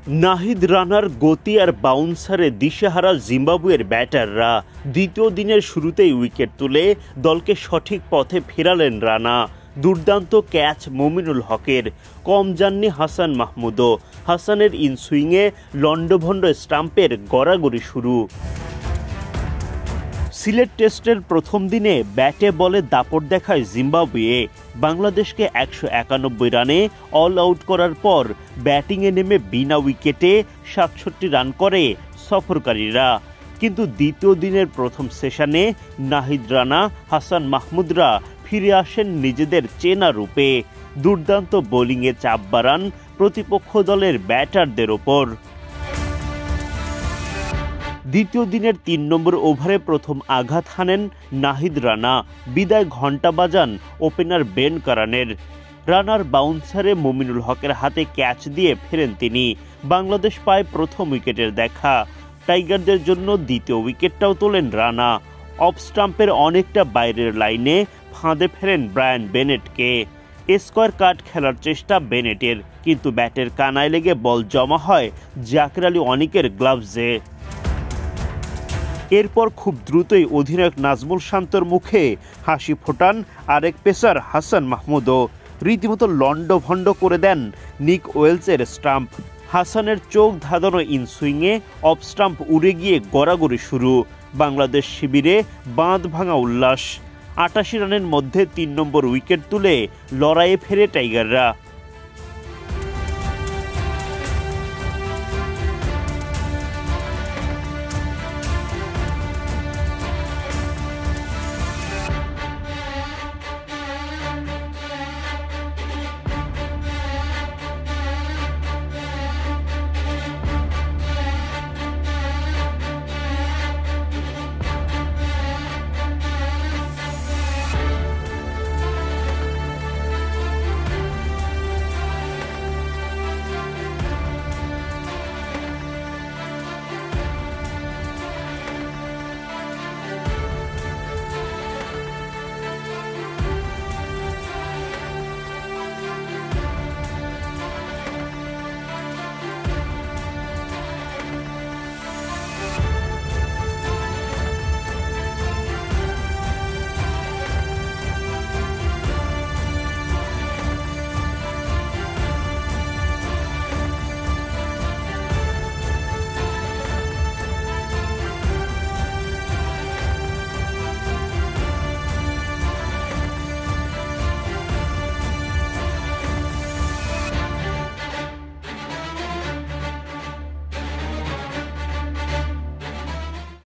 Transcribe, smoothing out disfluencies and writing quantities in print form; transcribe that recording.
নাহিদ রানার গতি আর বাউন্সারে দিশেহারা জিম্বাবুয়ের ব্যাটাররা দ্বিতীয় দিনের শুরুতেই উইকেট তুলে দলকে সঠিক পথে ফেরালেন রানা। দুর্দান্ত ক্যাচ মমিনুল হকের, কম যাননি হাসান মাহমুদও। হাসানের ইনসুইংয়ে লন্ডভন্ড স্টাম্পের গড়াগড়ি শুরু। সিলেট টেস্টের প্রথম দিনে ব্যাটে বলে দাপট দেখায় জিম্বাবুয়ে। বাংলাদেশকে ১৯১ রানে অল আউট করার পর ব্যাটিংয়ে নেমে বিনা উইকেটে ৬৭ রান করে সফরকারীরা। কিন্তু দ্বিতীয় দিনের প্রথম সেশনে নাহিদ রানা, হাসান মাহমুদরা ফিরে আসেন নিজেদের চেনা রূপে। দুর্দান্ত বোলিংয়ে চাপ বাড়ান প্রতিপক্ষ দলের ব্যাটারদের ওপর। দ্বিতীয় দিনের ৩ নম্বর ওভারে প্রথম আঘাত হানেন নাহিদ রানা। বিদায় ঘণ্টা বাজান ওপেনার বেন কারানের। রানার বাউন্সারে মমিনুল হকের হাতে ক্যাচ দিয়ে ফেরেন তিনি। বাংলাদেশ পায় প্রথম উইকেটের দেখা। টাইগারদের জন্য দ্বিতীয় উইকেটটাও তোলেন রানা। অফ স্টাম্পের অনেকটা বাইরের লাইনে ফাঁদে ফেরেন ব্রায়ান বেনেটকে। স্কোয়ার কাট খেলার চেষ্টা বেনেটের, কিন্তু ব্যাটের কানায় লেগে বল জমা হয় জাকির আলী অনিকের গ্লাভসে। এরপর খুব দ্রুতই অধিনায়ক নাজমুল শান্তর মুখে হাসি ফোটান আরেক পেসার হাসান মাহমুদও। রীতিমতো লন্ডভন্ড করে দেন নিক ওয়েলসের স্টাম্প। হাসানের চোখ ধাঁধানো ইনসুইংয়ে অফ স্টাম্প উড়ে গিয়ে গড়াগড়ি শুরু। বাংলাদেশ শিবিরে বাঁধ ভাঙা উল্লাস। ৮৮ রানের মধ্যে ৩ নম্বর উইকেট তুলে লড়াইয়ে ফেরে টাইগাররা।